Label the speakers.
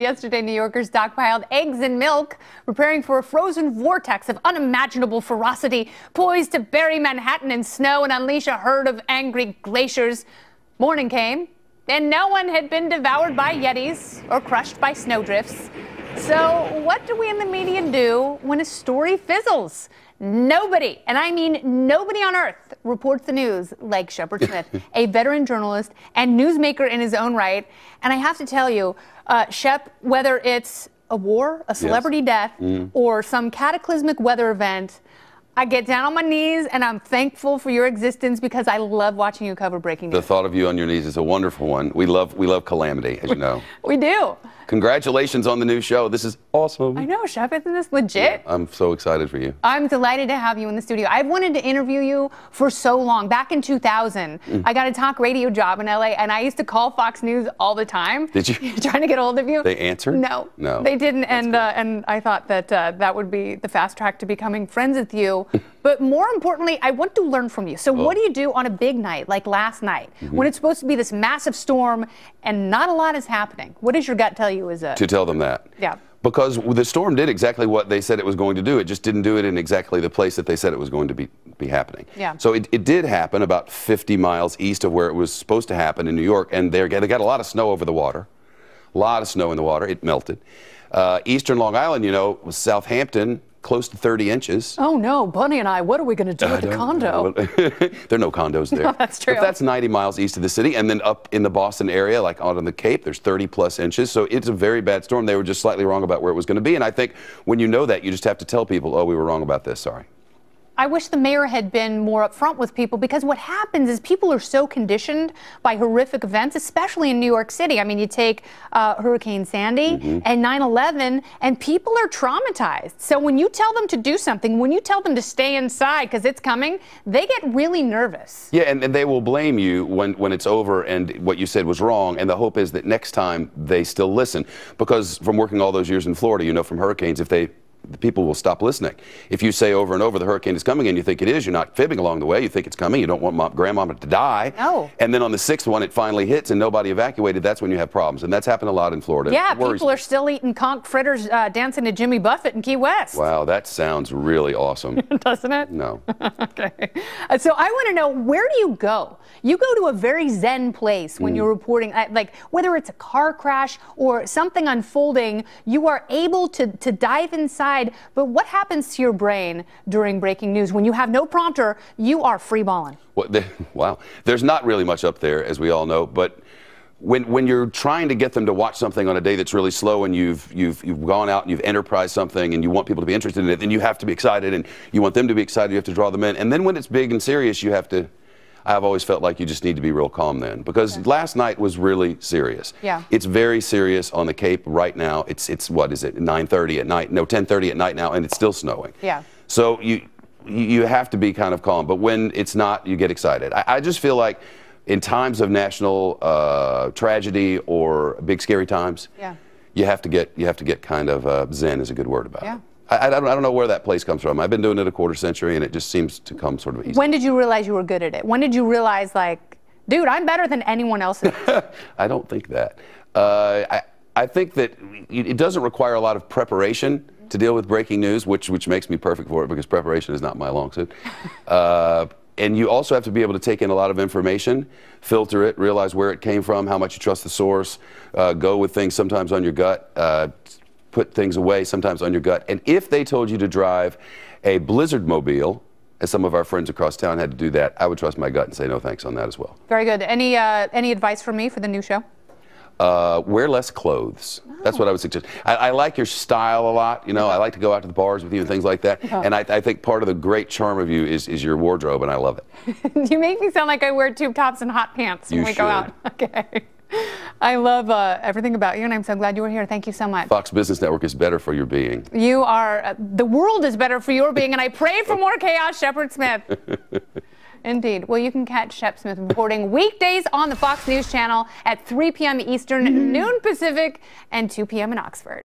Speaker 1: Yesterday, New Yorkers stockpiled eggs and milk, preparing for a frozen vortex of unimaginable ferocity, poised to bury Manhattan in snow and unleash a herd of angry glaciers. Morning came, and no one had been devoured by yetis or crushed by snowdrifts. So what do we in the media do when a story fizzles? Nobody, and I mean nobody on earth, reports the news like Shepard Smith, a veteran journalist and newsmaker in his own right. And I have to tell you, Shep, whether it's a war, a celebrity death, or some cataclysmic weather event, I get down on my knees and I'm thankful for your existence because I love watching you cover breaking news.
Speaker 2: The thought of you on your knees is a wonderful one. We love calamity, as you know.
Speaker 1: We do.
Speaker 2: Congratulations on the new show. This is awesome.
Speaker 1: I know, Shep. Isn't this legit?
Speaker 2: Yeah, I'm so excited for you.
Speaker 1: I'm delighted to have you in the studio. I've wanted to interview you for so long. Back in 2000, I got a talk radio job in LA, and I used to call Fox News all the time.
Speaker 2: Did you?
Speaker 1: Trying to get a hold of you.
Speaker 2: They answered?
Speaker 1: No.
Speaker 2: No.
Speaker 1: They didn't, and I thought that that would be the fast track to becoming friends with you. But more importantly, I want to learn from you. So what do you do on a big night, like last night, when it's supposed to be this massive storm and not a lot is happening? What does your gut tell you is a...
Speaker 2: To tell them that.
Speaker 1: Yeah.
Speaker 2: Because the storm did exactly what they said it was going to do. It just didn't do it in exactly the place that they said it was going to be happening.
Speaker 1: Yeah.
Speaker 2: So it did happen about 50 miles east of where it was supposed to happen in New York, and they got a lot of snow over the water. A lot of snow in the water. It melted. Eastern Long Island, you know, was Southampton, close to 30 inches.
Speaker 1: Oh no, Bunny and I, what are we going to do with the condo?
Speaker 2: There are no condos there.
Speaker 1: No, that's true.
Speaker 2: But that's 90 miles east of the city, and then up in the Boston area, like out on the Cape, there's 30 plus inches. So it's a very bad storm. They were just slightly wrong about where it was going to be. And I think when you know that, you just have to tell people, oh, we were wrong about this, sorry.
Speaker 1: I wish the mayor had been more upfront with people, because what happens is people are so conditioned by horrific events, especially in New York City. I mean, you take Hurricane Sandy and 9/11, and people are traumatized. So when you tell them to do something, when you tell them to stay inside because it's coming, they get really nervous.
Speaker 2: Yeah, and they will blame you when it's over and what you said was wrong. And the hope is that next time they still listen. Because from working all those years in Florida, you know, from hurricanes, the people will stop listening. If you say over and over the hurricane is coming and you think it is, you're not fibbing along the way. You think it's coming. You don't want grandmama to die.
Speaker 1: No.
Speaker 2: And then on the sixth one, it finally hits and nobody evacuated. That's when you have problems. And that's happened a lot in Florida.
Speaker 1: Yeah, people are still eating conch fritters, dancing to Jimmy Buffett in Key West.
Speaker 2: Wow, that sounds really awesome.
Speaker 1: Doesn't it?
Speaker 2: No.
Speaker 1: Okay. So I want to know, where do you go? You go to a very zen place when you're reporting, like whether it's a car crash or something unfolding, you are able to dive inside. But what happens to your brain during breaking news? When you have no prompter, you are free balling.
Speaker 2: Well, wow. There's not really much up there, as we all know, but when you're trying to get them to watch something on a day that's really slow, and you've gone out and you've enterprised something and you want people to be interested in it, then you have to be excited, and you want them to be excited, you have to draw them in. And then when it's big and serious, you have to... I've always felt like you just need to be real calm then, because last night was really serious.
Speaker 1: Yeah.
Speaker 2: It's very serious on the Cape right now. It's what is it, 9:30 at night? No, 10:30 at night now, and it's still snowing.
Speaker 1: Yeah.
Speaker 2: So you have to be kind of calm, but when it's not, you get excited. I just feel like in times of national tragedy or big scary times, you have to get kind of zen is a good word about it. I don't know where that place comes from. I've been doing it a quarter century, and it just seems to come sort of easy.
Speaker 1: When did you realize you were good at it? When did you realize, like, dude, I'm better than anyone else?
Speaker 2: I don't think that. I think that it doesn't require a lot of preparation to deal with breaking news, which makes me perfect for it, because preparation is not my long suit. And you also have to be able to take in a lot of information, filter it, realize where it came from, how much you trust the source, go with things sometimes on your gut, put things away sometimes on your gut. And if they told you to drive a Blizzard mobile, as some of our friends across town had to do that, I would trust my gut and say no thanks on that as well.
Speaker 1: Very good. Any advice for me for the new show?
Speaker 2: Wear less clothes. That's what I would suggest. I like your style a lot. You know, I like to go out to the bars with you and things like that. And I think part of the great charm of you is your wardrobe, and I love it.
Speaker 1: You make me sound like I wear tube tops and hot pants when we go out. Okay. I love everything about you, and I'm so glad you were here. Thank you so much.
Speaker 2: Fox Business Network is better for your being.
Speaker 1: You are, the world is better for your being, and I pray for more chaos, Shepard Smith. Indeed. Well, you can catch Shep Smith reporting weekdays on the Fox News Channel at 3 p.m. Eastern, noon Pacific, and 2 p.m. in Oxford.